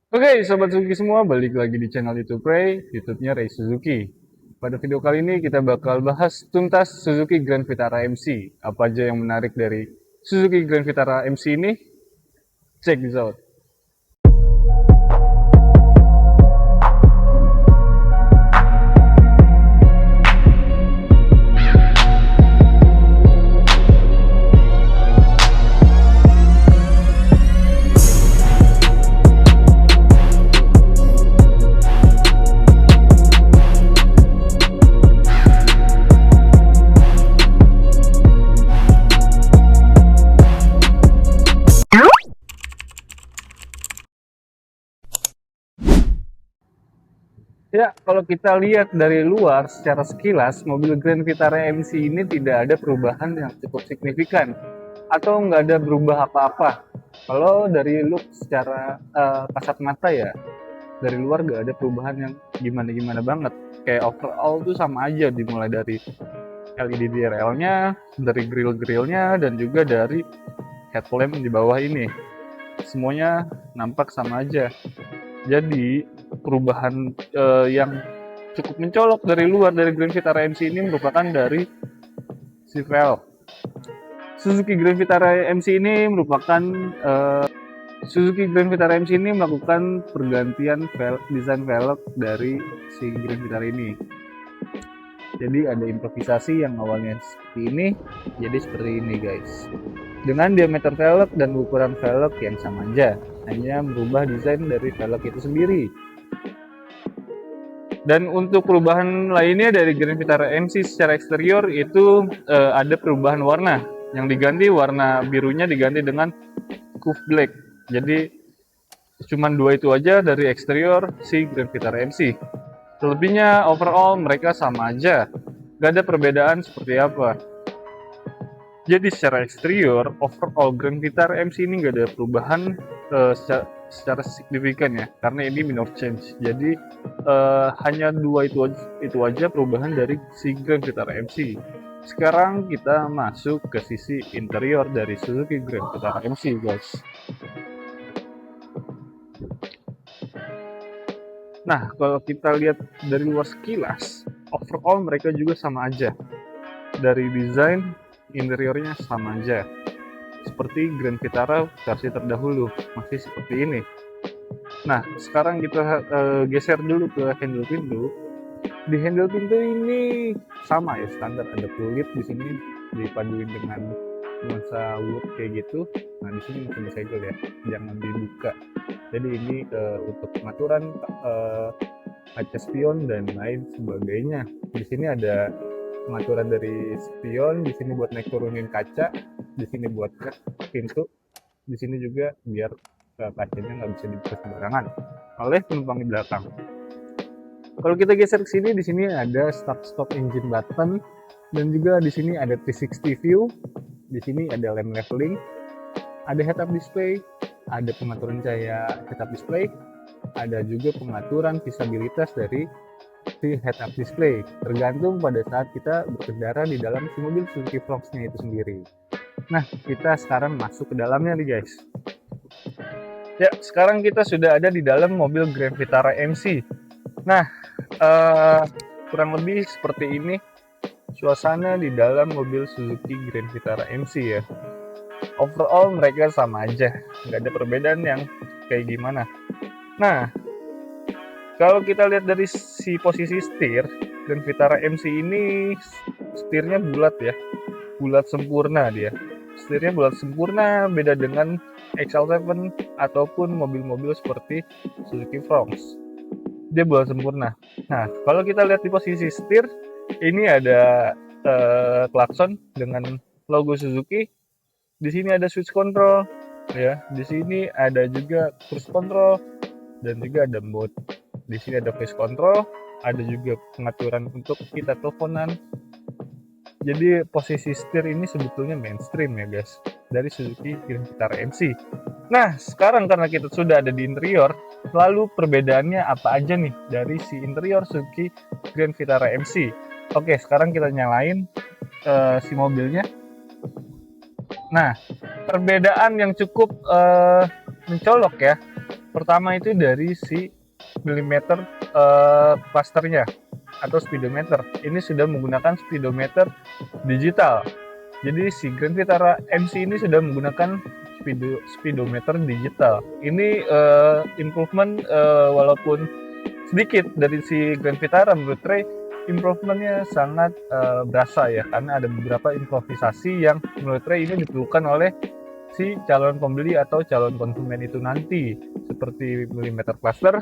Oke, Sobat Suzuki semua, balik lagi di channel YouTube Ray, YouTube-nya Ray Suzuki. Pada video kali ini kita bakal bahas tuntas Suzuki Grand Vitara MC. Apa aja yang menarik dari Suzuki Grand Vitara MC ini? Check this out. Ya, kalau kita lihat dari luar secara sekilas, mobil Grand Vitara MC ini tidak ada perubahan yang cukup signifikan atau nggak ada berubah apa-apa. Kalau dari look secara kasat mata ya, dari luar nggak ada perubahan yang gimana-gimana banget. Kayak overall tuh sama aja, dimulai dari LED DRL-nya, dari grill-grillnya, dan juga dari headlamp di bawah ini. Semuanya nampak sama aja. Jadi perubahan yang cukup mencolok dari luar dari Grand Vitara MC ini merupakan dari si velg. Suzuki Grand Vitara MC ini merupakan Suzuki Grand Vitara MC ini melakukan pergantian desain velg dari si Grand Vitara ini. Jadi ada improvisasi yang awalnya seperti ini, jadi seperti ini guys. Dengan diameter velg dan ukuran velg yang sama aja, hanya merubah desain dari velg itu sendiri. Dan untuk perubahan lainnya dari Grand Vitara MC secara eksterior itu ada perubahan warna. Yang diganti warna birunya diganti dengan Coupe Black. Jadi cuman dua itu aja dari eksterior si Grand Vitara MC. Selebihnya overall mereka sama aja. Gak ada perbedaan seperti apa. Jadi secara eksterior, overall Grand Vitara MC ini nggak ada perubahan secara signifikan ya, karena ini minor change. Jadi hanya dua itu aja perubahan dari si Grand Vitara MC. Sekarang kita masuk ke sisi interior dari Suzuki Grand Vitara MC, guys. Nah, kalau kita lihat dari luar sekilas, overall mereka juga sama aja. Dari desain, interiornya sama aja. Seperti Grand Vitara versi terdahulu, masih seperti ini. Nah, sekarang kita geser dulu ke handle pintu. Di handle pintu ini sama ya, standar ada kulit di sini dipaduin dengan nuansa wood kayak gitu. Nah, di sini masih disegel ya, jangan dibuka. Jadi ini untuk pengaturan kaca spion dan lain sebagainya. Di sini ada pengaturan dari spion, di sini buat naik turunin kaca, di sini buat pintu, di sini juga biar kacanya nggak bisa dibuka sembarangan oleh penumpang di belakang. Kalau kita geser ke sini, di sini ada start stop engine button, dan juga di sini ada 360 view, di sini ada lamp leveling, ada head up display, ada pengaturan cahaya head up display, ada juga pengaturan visabilitas dari si head up display, tergantung pada saat kita berkendara di dalam si mobil Suzuki Frogs-nya itu sendiri. Nah, kita sekarang masuk ke dalamnya nih guys. Ya, sekarang kita sudah ada di dalam mobil Grand Vitara MC. Nah, kurang lebih seperti ini suasana di dalam mobil Suzuki Grand Vitara MC ya. Overall mereka sama aja, nggak ada perbedaan yang kayak gimana. Nah, kalau kita lihat dari si posisi setir, Grand Vitara MC ini setirnya bulat ya, bulat sempurna dia. Setirnya bulat sempurna, beda dengan XL7 ataupun mobil-mobil seperti Suzuki Frogs. Dia bulat sempurna. Nah, kalau kita lihat di posisi setir, ini ada klakson dengan logo Suzuki. Di sini ada switch control, ya. Di sini ada juga cruise control dan juga ada mode. Di sini ada voice control, ada juga pengaturan untuk kita teleponan. Jadi posisi setir ini sebetulnya mainstream ya guys, dari Suzuki Grand Vitara MC. Nah, sekarang karena kita sudah ada di interior, lalu perbedaannya apa aja nih dari si interior Suzuki Grand Vitara MC? Oke, sekarang kita nyalain si mobilnya. Nah, perbedaan yang cukup mencolok ya, Pertama itu dari si milimeter clusternya atau speedometer. Ini sudah menggunakan speedometer digital. Jadi si Grand Vitara MC ini sudah menggunakan speedometer digital. Ini improvement walaupun sedikit dari si Grand Vitara, menurut Ray improvementnya sangat berasa ya, karena ada beberapa improvisasi yang menurut Ray ini diperlukan oleh si calon pembeli atau calon konsumen itu nanti, seperti millimeter cluster,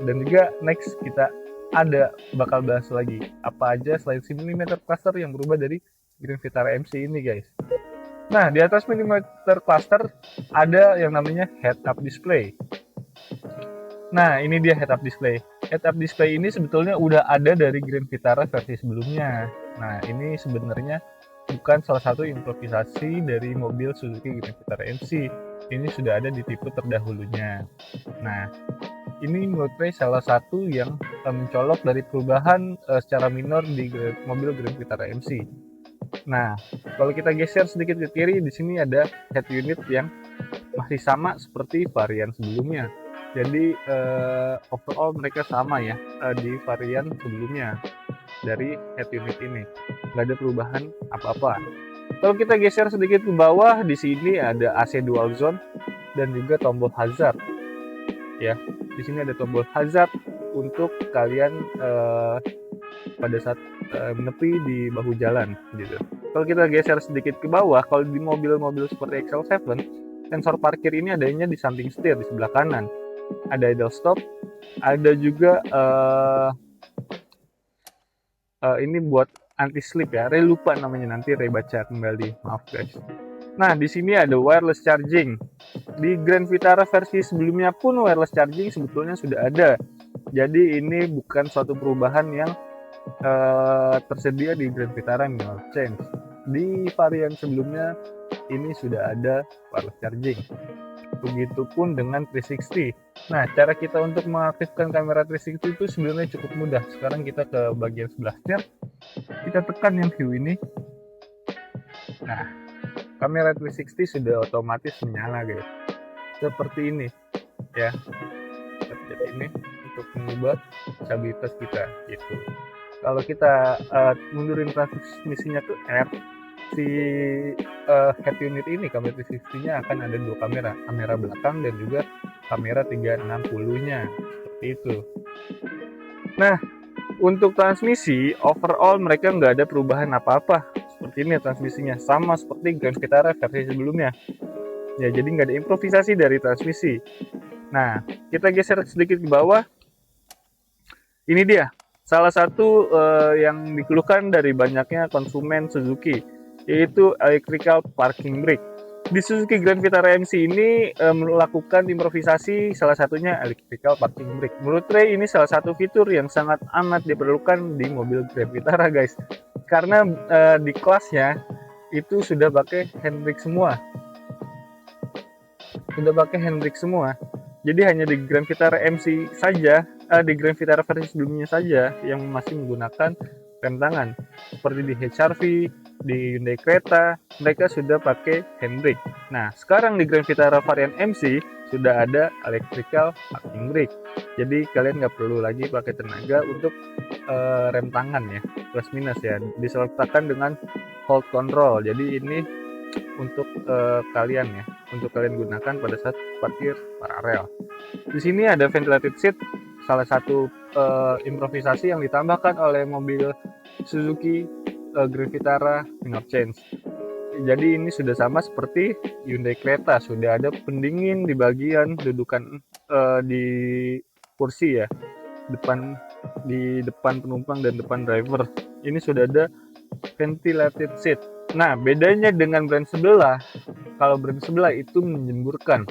dan juga next kita bakal bahas lagi apa aja selain si millimeter cluster yang berubah dari Grand Vitara MC ini guys. Nah, di atas millimeter cluster ada yang namanya head-up display. Nah, ini dia head-up display. Head-up display ini sebetulnya udah ada dari Grand Vitara versi sebelumnya. Nah, ini sebenarnya bukan salah satu improvisasi dari mobil Suzuki Grand Vitara MC. Ini sudah ada di tipe terdahulunya. Nah, ini menurut saya salah satu yang mencolok dari perubahan secara minor di mobil Grand Vitara MC. Nah, kalau kita geser sedikit ke kiri, di sini ada head unit yang masih sama seperti varian sebelumnya. Jadi overall mereka sama ya di varian sebelumnya dari head unit ini, nggak ada perubahan apa-apa. Kalau kita geser sedikit ke bawah, di sini ada AC dual zone dan juga tombol hazard. Ya, di sini ada tombol hazard untuk kalian pada saat menepi di bahu jalan gitu. Kalau kita geser sedikit ke bawah, kalau di mobil-mobil seperti XL7, sensor parkir ini adanya di samping setir di sebelah kanan. Ada idle stop, ada juga ini buat anti slip ya. Ray lupa namanya, nanti Ray baca kembali. Maaf guys. Nah, di sini ada wireless charging. Di Grand Vitara versi sebelumnya pun wireless charging sebetulnya sudah ada. Jadi ini bukan suatu perubahan yang tersedia di Grand Vitara Minor Change. Di varian sebelumnya ini sudah ada wireless charging. Begitupun dengan 360. Nah, cara kita untuk mengaktifkan kamera 360 itu sebenarnya cukup mudah. Sekarang kita ke bagian sebelah setir, kita tekan yang view ini. Nah, kamera 360 sudah otomatis menyala guys. Seperti ini ya. Seperti ini untuk mengubah stabilitas kita gitu. Kalau kita mundurin transmisinya ke R, si head unit ini kamera 360-nya akan ada dua kamera belakang dan juga kamera 360-nya seperti itu. Nah, untuk transmisi overall mereka nggak ada perubahan apa-apa. Seperti ini transmisinya, sama seperti Grand Vitara versi sebelumnya. Ya, jadi nggak ada improvisasi dari transmisi. Nah, kita geser sedikit ke bawah. Ini dia salah satu yang dikeluhkan dari banyaknya konsumen Suzuki, yaitu electrical parking brake. Di Suzuki Grand Vitara MC ini melakukan improvisasi, salah satunya electrical parking brake. Menurut Ray ini salah satu fitur yang sangat amat diperlukan di mobil Grand Vitara guys, karena di kelasnya itu sudah pakai handbrake semua. Jadi hanya di Grand Vitara MC saja, di Grand Vitara versi sebelumnya saja yang masih menggunakan rem tangan. Seperti di HR-V, di Hyundai Creta, mereka sudah pakai handbrake. Nah, sekarang di Grand Vitara varian MC sudah ada electrical parking brake. Jadi kalian nggak perlu lagi pakai tenaga untuk rem tangan ya, plus minus ya. Disertakan dengan hold control. Jadi ini untuk kalian ya, untuk kalian gunakan pada saat parkir paralel. Di sini ada ventilated seat, salah satu improvisasi yang ditambahkan oleh mobil Suzuki Grand Vitara Minor Change. Jadi ini sudah sama seperti Hyundai Creta, sudah ada pendingin di bagian dudukan di kursi ya, di depan penumpang dan depan driver. Ini sudah ada ventilated seat. Nah, bedanya dengan brand sebelah, kalau brand sebelah itu menyemburkan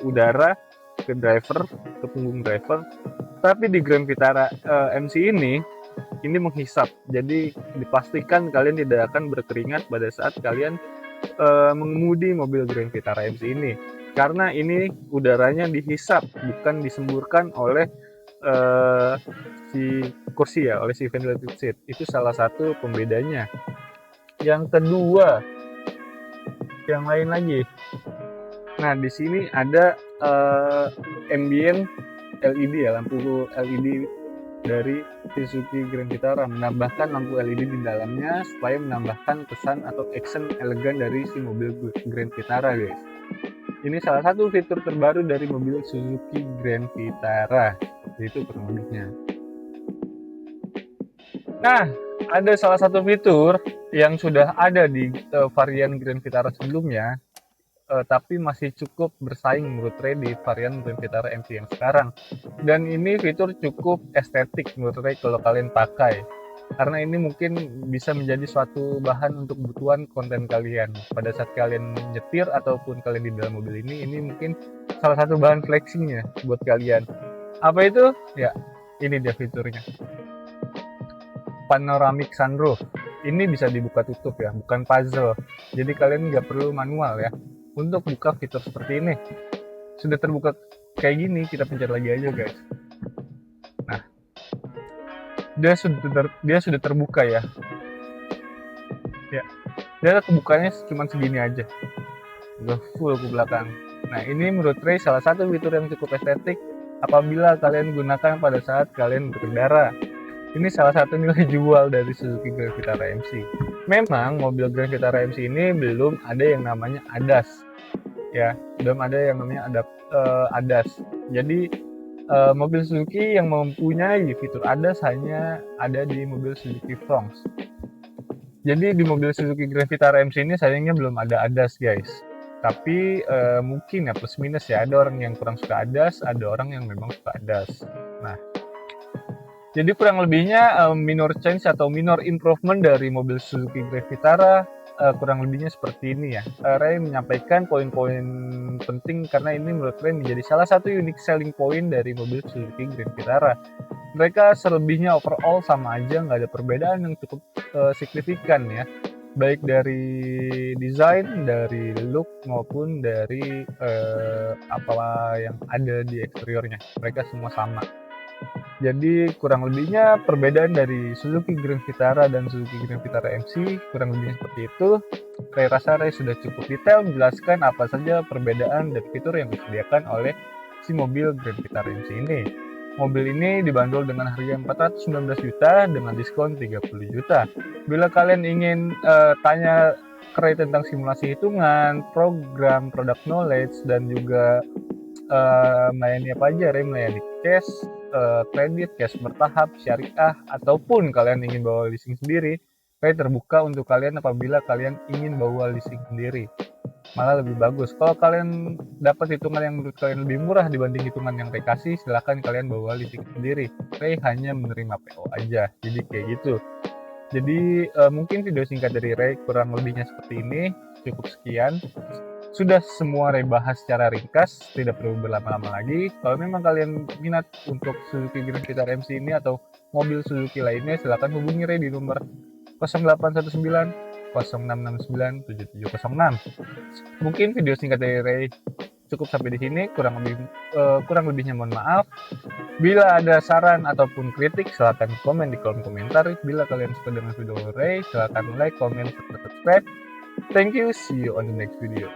udara ke driver, ke punggung driver. Tapi di Grand Vitara MC ini menghisap. Jadi dipastikan kalian tidak akan berkeringat pada saat kalian mengemudi mobil Grand Vitara MC ini. Karena ini udaranya dihisap, bukan disemburkan oleh si kursi ya, oleh si ventilated seat. Itu salah satu pembedanya. Yang kedua, yang lain lagi. Nah, di sini ada ambient LED ya, lampu LED dari Suzuki Grand Vitara, menambahkan lampu LED di dalamnya supaya menambahkan kesan atau action elegan dari si mobil Grand Vitara, guys. Ini salah satu fitur terbaru dari mobil Suzuki Grand Vitara, seperti itu kurang lebihnya. Nah, ada salah satu fitur yang sudah ada di varian Grand Vitara sebelumnya, tapi masih cukup bersaing menurut Ray di varian Grand Vitara MC yang sekarang. Dan ini fitur cukup estetik menurut Ray kalau kalian pakai, karena ini mungkin bisa menjadi suatu bahan untuk kebutuhan konten kalian pada saat kalian nyetir ataupun kalian di dalam mobil ini mungkin salah satu bahan flexingnya buat kalian. Apa itu? Ya, ini dia fiturnya. Panoramic sunroof. Ini bisa dibuka tutup ya, bukan puzzle. Jadi kalian nggak perlu manual ya untuk buka fitur seperti ini. Sudah terbuka kayak gini, kita pencet lagi aja, guys. Nah, dia sudah terbuka ya. Ya, dia kebukanya cuma segini aja, udah full ke belakang. Nah, ini menurut Ray salah satu fitur yang cukup estetik apabila kalian gunakan pada saat kalian berkendara. Ini salah satu nilai jual dari Suzuki Grand Vitara MC. Memang mobil Grand Vitara MC ini belum ada yang namanya ADAS, ya, belum ada yang namanya ADAS. Jadi mobil Suzuki yang mempunyai fitur ADAS hanya ada di mobil Suzuki Fronx. Jadi di mobil Suzuki Grand Vitara MC ini sayangnya belum ada ADAS, guys. Tapi mungkin ya plus minus ya, ada orang yang kurang suka ADAS, ada orang yang memang suka ADAS. Nah, jadi kurang lebihnya minor change atau minor improvement dari mobil Suzuki Grand Vitara kurang lebihnya seperti ini ya. Ray menyampaikan poin-poin penting karena ini menurut Ray menjadi salah satu unique selling point dari mobil Suzuki Grand Vitara. Mereka selebihnya overall sama aja, nggak ada perbedaan yang cukup signifikan ya. Baik dari desain, dari look maupun dari apa yang ada di eksteriornya. Mereka semua sama. Jadi kurang lebihnya perbedaan dari Suzuki Grand Vitara dan Suzuki Grand Vitara MC kurang lebihnya seperti itu. Ray rasa Ray sudah cukup detail menjelaskan apa saja perbedaan dan fitur yang disediakan oleh si mobil Grand Vitara MC ini. Mobil ini dibanderol dengan harga 419 juta dengan diskon 30 juta. Bila kalian ingin tanya ke Ray tentang simulasi hitungan, program, product knowledge, dan juga melayani apa aja, Ray melayani cash, kredit, cash bertahap, syariah, ataupun kalian ingin bawa leasing sendiri, Ray terbuka untuk kalian apabila kalian ingin bawa leasing sendiri. Malah lebih bagus. Kalau kalian dapat hitungan yang menurut kalian lebih murah dibanding hitungan yang Ray kasih, silahkan kalian bawa leasing sendiri. Ray hanya menerima PO aja. Jadi kayak gitu. Jadi mungkin video singkat dari Ray kurang lebihnya seperti ini. Cukup sekian. Sudah semua Ray bahas secara ringkas, tidak perlu berlama-lama lagi. Kalau memang kalian minat untuk Suzuki Grand Vitara MC ini atau mobil Suzuki lainnya, silakan hubungi Ray di nomor 0819 0669 7706. Mungkin video singkat dari Ray cukup sampai di sini, kurang lebihnya mohon maaf. Bila ada saran ataupun kritik, silakan komen di kolom komentar. Bila kalian suka dengan video Ray, silakan like, comment, serta subscribe. Thank you, see you on the next video.